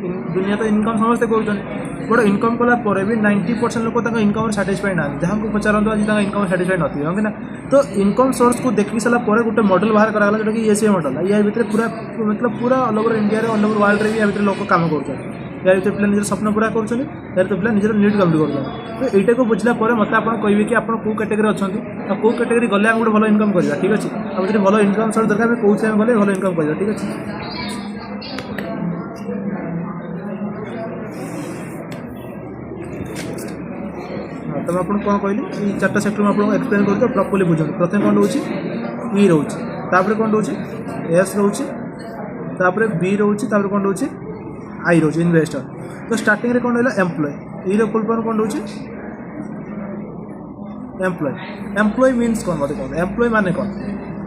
दुनिया तो इनकम समस्ते कर बट इनकम कलापर भी 90% लोक इनकम साटिस्फाई ना जहाँ को पचारत आज इनकम साटिस्फाई नथिबे हाँ कि ना। तो इनकम सोर्स को देख सारापर गोटे मॉडल बाहर कराला जोटा कि ESI मॉडल या भितर पूरा मतलब पूरा all over India all over world भी या भितर लोक काम कर या भितर पिला निजर स्वप्न पूरा कर पिला निजर नीड कम्प्लीट कर। तो यहाँ को बुझला मत आप कहे कि आप कौ कैटेगरी अच्छा कौ कैटेगरी गले आम गोटे भल इनकम करवा ठीक अच्छे आप जो भल इनकम सोर्स दरकार कौन गले भल इनकम करवा ठीक अच्छे। तो आप कौन कहली चार्टा सेक्टर में आपको एक्सप्लेन कर प्रॉपर्ली बुझे प्रथम कौन रोचे ई रोचे तापर कौन रोचे एस रोचे तापर बी रोचे तापर कौन रोचे आई रोचे इन्वेस्टर। तो स्टार्टिंग रे कौन रहा एम्प्लॉय ई फुल फॉर्म कौन रोचे एम्प्लॉय मीन्स कौन मतलब कौन एम्प्लॉय माने कौन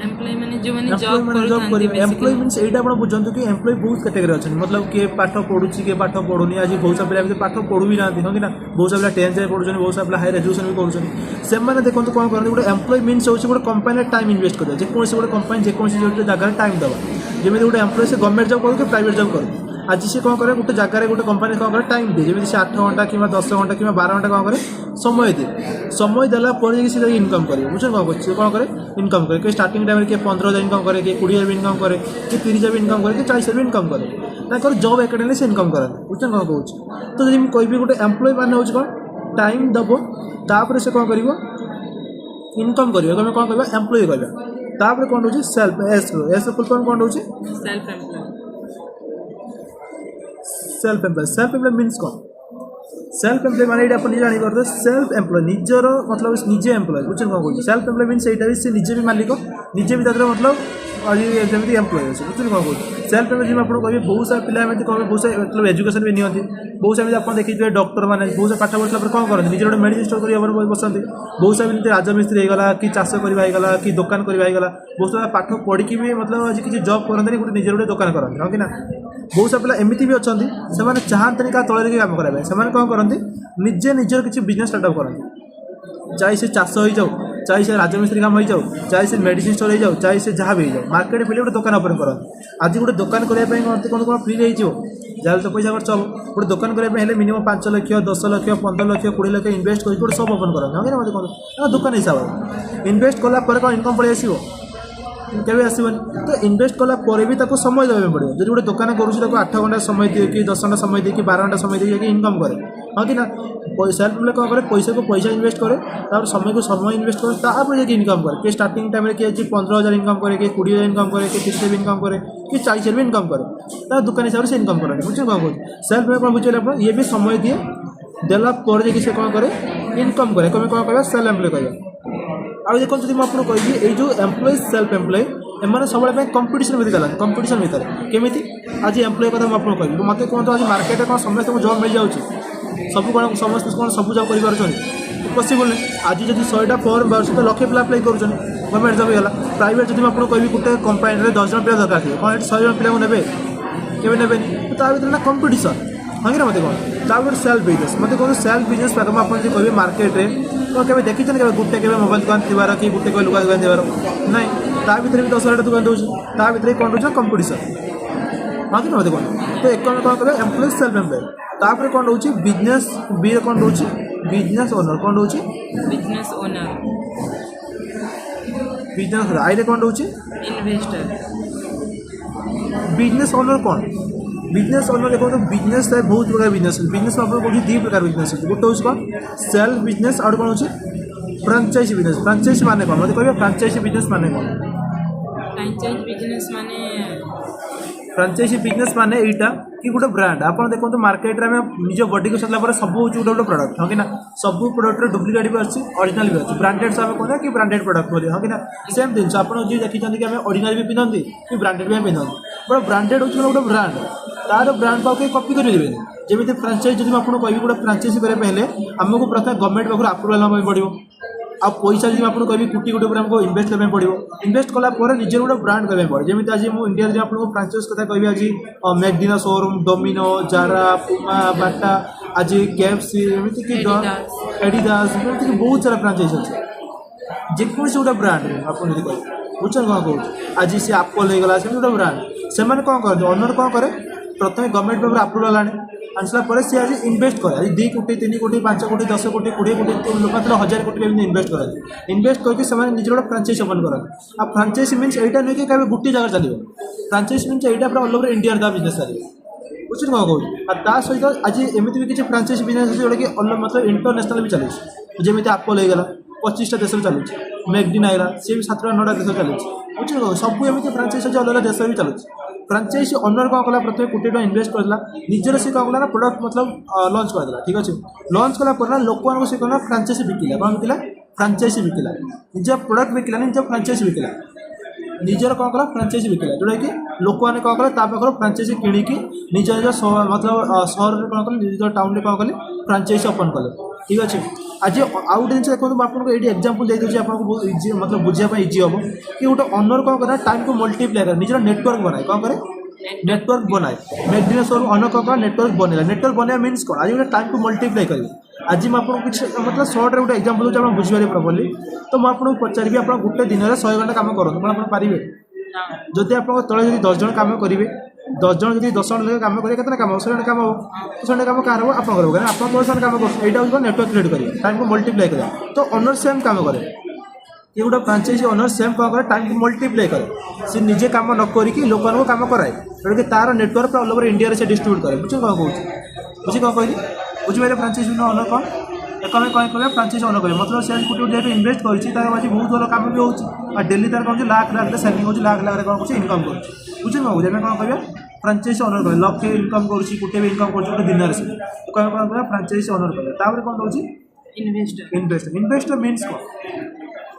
एम्प्लॉय माने जो माने जॉब करथांती एम्प्लॉय मीन्स एटा आपण बुझंतु कि एम्प्लॉय बहुत कैटेगरी अछि मतलब के पाठ पढुछि के पाठ पढुनी आज बहुत सा पिला पाठ पढु भी ना हो कि ना बहुत सा पिला 10th जाय पढुछन बहुत सा पिला हायर एजुकेशन भी करूछन से माने देखंतु कोन करन गोटे एम्प्लॉय मीन्स होछि गोटे कंपनी टाइम इन्वेस्ट कर जे कोन से गोटे कंपनी जे कोन से जगह टाइम दबा जेमे गोटे एम्प्लॉय से गवर्नमेंट जॉब करू के प्राइवेट जॉब करू आज से कौन करे गोटे जगह गोटे कंपनी कौन करे टाइम दे जमी से 8 घंटा कि 10 घंटा कि 12 घंटा कौन करे समय देला से इनकम करे बुझे कौन करे इनकम करे कि स्टार्टिंग टाइम किए 15,000 इनकम करे कि 20,000 इनकम करे कि 30,000 इनकम करे कि 40,000 इनकम करे जॉब एकेडमी से इनकम करते बुझे कौन कहूँ। तो जब कोई भी गोटे एम्प्लॉय मान हूँ कौन टाइम दब तापर से कौन कर इनकम कर कौन कह एम्प्लॉय कहपर कौन रोचे सेल्फ एस फुल फॉर्म कौन रोचे सेल्फ एम्प्लॉय मीन्स कौन सेल्फ एम्प्लॉय माने ये अपन जानी करते सेल्फ एम्प्लॉय निजर मतलब निजे एम्प्लॉय बुझे कौन कहूँ सेल्फ एम्प्लॉय मीन्स यहाँ भी निजे भी मालिक निजे भी तरह मतलब आज जमी एम्प्लॉय अच्छे बुझे कौन कहूँ सेल्फ एम्प्लॉय आप कहे बहुत सारा पिला कहे बहुत सारा मतलब एजुकेशन भी नियंती बहुत सारा आप देखिए डॉक्टर मैंने बहुत सारा पाठ पढ़ला कौन करते निजे गोटे मेडिसिन स्टोर कर बसते बहुत सारा भी राजमिस्त्री होगा कि चाष करवा कि दुकान करवा बहुत सारा पाठ पढ़ी भी मतलब आज किसी जॉब करते गोटे निजे गोटे दुकान करते हाँ कि ना। बहुत सारा पिला एमती भी अच्छा से चाहते क्या तले काम कराया से कौन करते निजे निजर किसी बिजनेस स्टार्टअप करते चाहे से चाष हो जाओ चाहे से राजमिस्त्री काम हो जाओ चाहे से मेडिसिन स्टोर हो जाओ चाहे से जहाँ भी हो जाओ मार्केट फिर गोटे दुकान ओपन करते आज गोटे दुकान करने कौन कौन फ्री जहाँ तो पैसा खर्च हम गोटे दुकान करने मिनिमम 5 लाख 10 लाख 15 लाख 20 लाख इन्वेस्ट कर गोटे सब ओपन करते हाँ कि मतलब दुकान हिसाब इन्वेस्ट कलापर कौन इनकम पड़े आसो केवे आसबन। तो इन्वेस्ट कलापर भी समय देवा पड़ो जब गोटे दुकान करूँ 8 घंटा समय दिए कि 10 घंटा समय दिए कि 12 घंटा समय दिए इनकम करे हाँ कि ना। सेल्फ एम्प्लॉय कौन करे पैसा को पैसा इन्वेस्ट करे तापर समय को समय इन्वेस्ट करे तापर जाके इनकम करे कि स्टार्टिंग टाइम किए 15,000 इनकम करे कि 20,000 इनकम करे कि 30,000 इनकम करे कि 40,000 भी इनकम करे दुकान हिसाब से इनकम करेंगे बुझे कौन कहूँ सेल्फ एम्प्लॉय कौन बुझे आप ये भी समय दिए देला से कौन करे इनकम करे कौन कह सेल्फ एम्प्लॉय कह। आ देखो जब मुझे कहि ये जो एम्प्लॉय सेल्फ एम्प्लॉय एम सब कंपिटिशन भितर गला कंपिटिशन भितर केमी आज एम्प्लॉय कथा मुझे कह मत कहूँ आज मार्केट में कौन समस्त जॉब मिल जाऊँगी सब कौन समस्त कौन सब जॉब कर पॉसिबल नहीं आज जब 100टा फॉर्म बाहर तो लक्षे पिला अप्लाई कर गवर्नमेंट जॉब होगा प्राइवेट जब आपको कह गोटे कंपानी 10 जन पिला दरकार थी कौन 100 जन पिला ने केवे तो भितर ना कंपिटिशन हाँ कि ना मत कौन सेल्फ बिजनेस मत कौन सेल्फ बिजनेस आप कहे मार्केट में तो क्या देखी गोटे के मोबाइल दुकान थी कि गोटे कहे लुगा दुकान थी ना ता भर भी 10 दुकान दूसरी ता भर कौन रोचे कंपिटिशन हाँ कि ना मत कौन। तो एक कौन कह एम्प्लॉय सेल्फ एम्प्लॉय तापर कौन रोचे बिजनेस बी कौन रोचे बिजनेस ओनर कौन रोचे बिजनेस ओनर बिजनेस आई रे कौन रोचे इन्वेस्टर बिजनेस ओनर कौन बिजनेस ओनर देखो तो बिजनेस है बहुत प्रकार बिजनेस में आप कौन 2 प्रकार बिजनेस गोटे हूँ कौन सेल्फ बिजनेस और कौन हो फ्रांचाइज बिजनेस फ्रांचाइज माने कौन मतलब कह फ्रांचाइज बिजनेस माने कौन फ्रांचाइज बिजनेस माने यहाँ कि गोटे ब्रांड आप देखो मार्केट में निज बॉडी को सतला सब हूँ गोटे गोटे प्रोडक्ट हाँ कि ना सब प्रोडक्ट डुप्लिकेट भी अच्छी ओरिजिनल भी अच्छी ब्रांडेड से कहते कि ब्रांडेड प्रोडक्ट बोली हाँ कि ना सेम जिन आप देखी कि आम ओरिजिनल भी पिंधती कि ब्रांडेड भी पिंधती बट ब्रांडेड हो गोटे ब्रांड तार ब्रांड को कॉपी करेंगे जमी फ्रांचाइज जब आपको कह गोटे फ्रांचाइज करने आमको प्रथम गवर्नमेंट पाखु अप्रूवाल होगा पड़ो आ पैसा जब आपको कह कोटी कोटी आमको इन्वेस्ट करने पड़ो इन्वेस्ट कलापर निजे गोटे ब्रांड करने पड़े जमी आज मुझे इंडिया जो आपको फ्रांचाइज कथा कह आज मैकडिना शोरूम डोमिनो जारा पुमा बाटा आज केएफसी एमती कि एडिडास एमती बहुत सारा फ्रांचाइज अच्छे जेकोसी गोटे ब्रांड आप बुझे कौन कहूँ आज सी एप्पल हो गला से गोटे ब्रांड से कौन करते ओनर कौन करे प्रथम गवर्नमेंट पेपर अप्रूवल आने आनसला पर सी आज इनवेस्ट करे आज 2 कोटी 3 कोटी 5 कोटी 10 कोटी 20 कोटी मतलब 1000 कोटी इनवेस्ट करे इनवेस्ट करके से निज गोटे फ्रांचाइज ओपन करते आ फ्रांचाइज मीन्स यहाँ नुहे कि गोटे जगह चलो फ्रांचाइज मीन्स यहाँ पूरा ऑल ओवर इंडिया दा बिजनेस चलो बुझे कौन कहूँ आ सहित आज एमती भी किसी फ्रांचाइज बिजनेस अच्छे जोटा कि मतलब इंटरनेशनल भी चलुଛି जमी आप्पल होगा 25टा देश चलुଛି मैगडीन आएगा सी भी 7टा 9टा देश चलुଛି बुझे कौन सब एमती फ्रांचाइज अच्छे अलग देश भी चलुଛି फ्रांचाइज ओनर कौन कला प्रथम कोटी टाइम इनवेस्ट करला निजर से कौन कला प्रोडक्ट मतलब लॉन्च करदेला ठीक अच्छे लॉन्च कला लोक मान से कौन फ्रांचाइज बिकिला कौन बिकिला फ्रांचाइज बिकिला निज प्रोडक्ट बिकिला निज फ्रांचाइज बिकिला निजर कौन कला फ्रांचाइज बिकिला जोटा कि लोक मैंने कौन कला पाखर फ्रांचाइज किणिकी निज निज मतलब सहर में कौन कले निज टाउन में कौन कले फ्रांचाइज ओपन कले ठीक अच्छे आज आउ गोटे जिन देखो आपको ये एक्जामपल दे दूसरी आपको इजी मतलब बुझापी इजी हम कि गोटे ओनर कौन करे टाइम को मल्टीप्लाई करे निजर नेटवर्क बनाए कौन करे नेटवर्क बनाए मैगडीन शोरूम ओनर कौन करे नेटवर्क बनला नेटवर्क बनवा मीन्स कौन आज गोटे टाइम को मल्टीप्लाई करेंगे आज मैं आपको कुछ मतलब सर्ट गोटे एक्जामपल दूसरी आप बुझे प्रॉपर्ली तो मुझे आपको पचारि आप गोटे दिन में 100 घंटा काम करूँ आप पारे जदि आप तले जब 10 जन काम करेंगे 10 जन जब 10 जन काम करेंगे कितना काम 100 घंटा काम हो 100 घंटा काम कहाँ आप करेंगे आप 10 काम कर यहाँ नेटवर्क क्रिएट करेंगे टाइम को मल्टीप्लाई करें तो ओनर सेम काम करे ये गोटे फ्रांचाइज ओनर सेम कौन करे टाइम को मल्टीप्लाई करे सी निजे कम न करी लोक कम कराए जोटा कि तार नेटवर्क ऑल ओवर इंडिया से डिस्ट्रीब्यूट करे बुझे कौन कहूँ बुझे कौन कहली बुझे फ्रांचाइज ओनर कौन एक कौन कह फ्रांचाइज ओनर कहे मतलब से गोटे गोटे इनवेस्ट कर आज बहुत भल कम भी हो डेली तार कौन लाख लाख सेलिंग हो लाख लाख कौन कर इनकम कर बुझे कौन कह कौन कह फ्रांचाइज ओनर कहे लक्षे इनकम करोटे भी इनकम कर दिन से कौन कह फ्रांचाइज ओनर कहे कौन कौन इन्वेस्टर इन्वेस्टर इन्वेस्टर मीन्स कौन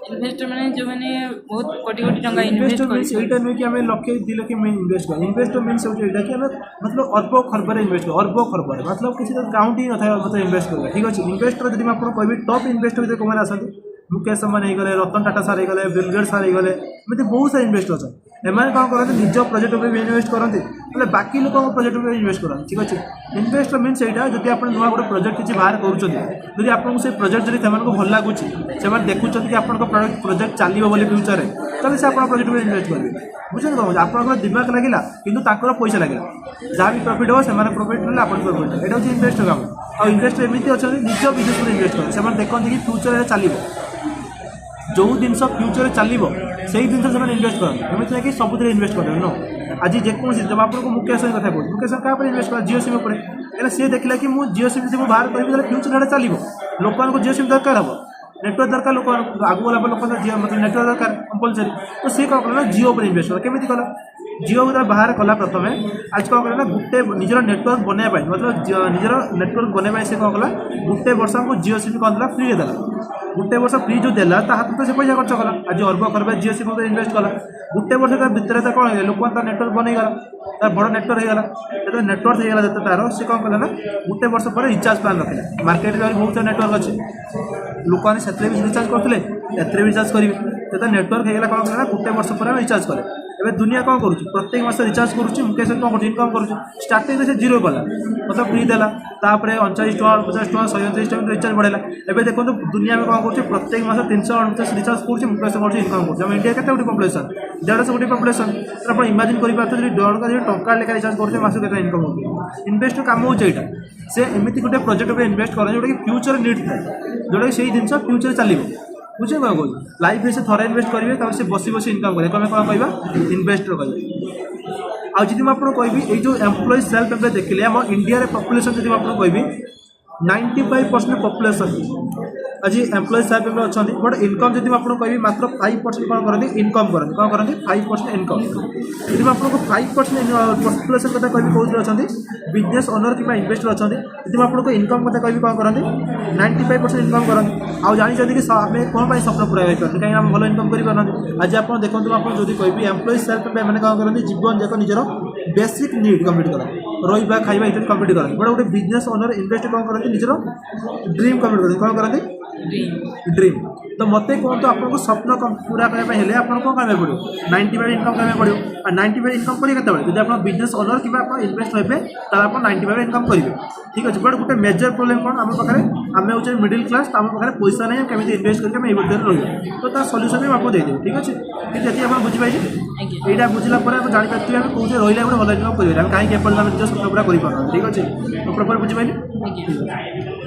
इन्वेस्टर माने जो माने बहुत कोटी कोटी टंका इन्वेस्ट मीन्स एटा नुहे कि आम लक्षे 2 लाख में इन्वेस्ट कर इन्वेस्टर मीन्स होता है कि मतलब अर्ब खर्बर इन्वेस्ट कर अर्ब खर्बर मतलब किसी काउंट ही न था मतलब इन्वेस्ट कर ठीक अच्छे इन्वेस्टर जब आपको कहबी टॉप इन्वेस्टर कौन आसती मुकेश अंबानी हो रतन टाटा सार हो बिल गेट्स सार हो एमती बहुत सारे इन्वेस्टर अच्छा एम कौन करते निज प्रोजेक्ट पर इन्वेस्ट करते मतलब बाकी लोक प्रोजेक्ट पर इन्वेस्ट करते ठीक अच्छे इन्वेस्टर मीन्स यहाँ जब आप नुआ गोटे प्रोजेक्ट किसी बाहर करुँच आपको से प्रोजेक्ट जब से भल लगुच से देखुं कि आप प्रोजेक्ट चलो बोली फ्यूचर में तो से आप प्रोजेक्ट पर इन्वेस्ट करेंगे बुझे कौन आप दिमाग लगे कितु पैसा लगे जहाँ भी प्रॉफिट हो से प्रॉफिट ना आप प्रॉफिट यहाँ हूँ इन्वेस्टर काम और इन्वेस्टर एमती अच्छा निज बिजनेस में इन्वेस्ट करें से देखते कि फ्यूचर चलो जो जिन फ्यूचर चलो से जिन से इन्वेस्ट करते एमती कि सब इन्वेस्ट करें नो आज जेकोसी जब आपको मुकेश कथा कहूँ मुकेश क्या इन्वेस्ट कर जियो सिम पर क्या सी देखला कि मुझे जियो सिम जब बाहर करी फ्यूचर यहाँ चलो लोक को जियो सिम दरकार हम नेटवर्क दरकार लोक आगू वाला लोक मतलब नेटवर्क दरकार कंपलसरी तो सी कौन कला जियो पर इन्वेस्ट कर केमी कला जियो को बाहर कला प्रथम आज कौन कला गोटे निजर नेटवर्क बनवाई मतलब निजर नेटवर्क बनवाई से कौन कला गोटे वर्ष को जियो सिम कौन देला फ्री देला गोटे वर्ष फ्री जो देला हाथ तो से पैसा खर्च कला आज अर्ब खर्ब जियो सिम इन्वेस्ट कला गोटे वर्ष भितर कौन लोक नेटवर्क बनईगला बड़ नेटवर्क होगा जो नेटवर्क होगा जो तार सी कौन कला ना गोटे वर्ष पर रिचार्ज प्लान रखा मार्केट में बहुत सारा नेटवर्क अच्छे लोक मैंने भी रिचार्ज करते भी रिचार्ज करेंगे तो नेटवर्क होगा कौन कला गोटे वर्ष पर रिचार्ज करें एवं दुनिया कौन करुँ प्रत्येक मास रिचार्ज करुँच मुकेश कौन कर इनकम करुँ स्टार्टिंग से जीरो कला मतलब फ्री देला 49 टका 50 टका 129 टका रिचार्ज बढ़ेगा एवं देखो दुनिया में कौन कर प्रत्येक मास 329 रिचार्ज करुँच मुकेश कर इनकम कर इंडिया के पपुलेसन 150 कोटी पपुलेसन आप इमाजिन कर टंका लेखा रिचार्ज करते मास के इनकम हो इन्वेस्ट काम हो यहाँ से एमती गोटे प्रोजेक्ट पर इन्वेस्ट करें जोटा कि फ्यूचर नीड थाए जोटा कि से जिन फ्यूचर चलो बुझे कौन कहूँ लाइफ में से थोड़ा इन्वेस्ट करेंगे तो से बसी बसी इनकम करेंगे कौन कौन कह इन्वेस्टर कह आज जी आपको कहि ये जो एम्प्लॉय सेल्फ एम्प्लॉय देखिए आम इंडिया पपुलेसन जी आपको कहि 95% पपुलेसन आज एम्प्लॉय सेल्फ एम्प्लॉय अच्छा बट इनकम जब आपको कहि मात्र 5% कौन करते इनकम करते कौन करते 5% इनकम जब आपको 5% पपुलेसन कथा कहि कौन अच्छा बिजनेस ओनर कि इन्वेस्टर अच्छा जब आपको इनकम कथा कहि कौन करते 95% इनकम करते आउ जानते कि आम कौन स्वप्न पूरा पार्टी कहीं आम भल इनकम कर आज आप देखो आप जो कहि एम्प्लॉय सेल्फ एम्प्लॉय मैंने कौन करते जीवन जाक निजर बेसिक नीड कम्प्लीट करते रहा खाଇବା इत्यादि कम्प्लीट करते बट गोटे बिजनेस ओनर इन्वेस्ट कौन करते निजर ड्रीम कम्प्लीट करते कौन करते ड्रीम तो मते कहतु आपको स्वप्न पूरा करने आपको कौन करने पड़ो 90% इनकम करने पड़ो और 90% इनकम करेंगे केतबे जब आप बिजनेस ओनर कि इन्वेस्ट हे आप 90% इनकम करेंगे ठीक अच्छे बट गोटे मेजर प्रोब्लेम कौन आम पाखे आम हूँ मिडिल क्लास तो आम पाखे पैसा नहीं केमी इन्वेस्ट करके ये भितर रही तो तार सल्यूशन भी आपको देदेवी ठीक अच्छे ठीक है आप बुझीपारे यहाँ बुझला जापारे आम कौन रही गोटे भल इनकम करेंगे कहीं एपर्तमेंट निज स्वप्न पूरा कर ठीक अच्छे तो प्रॉपर बुझीपारे।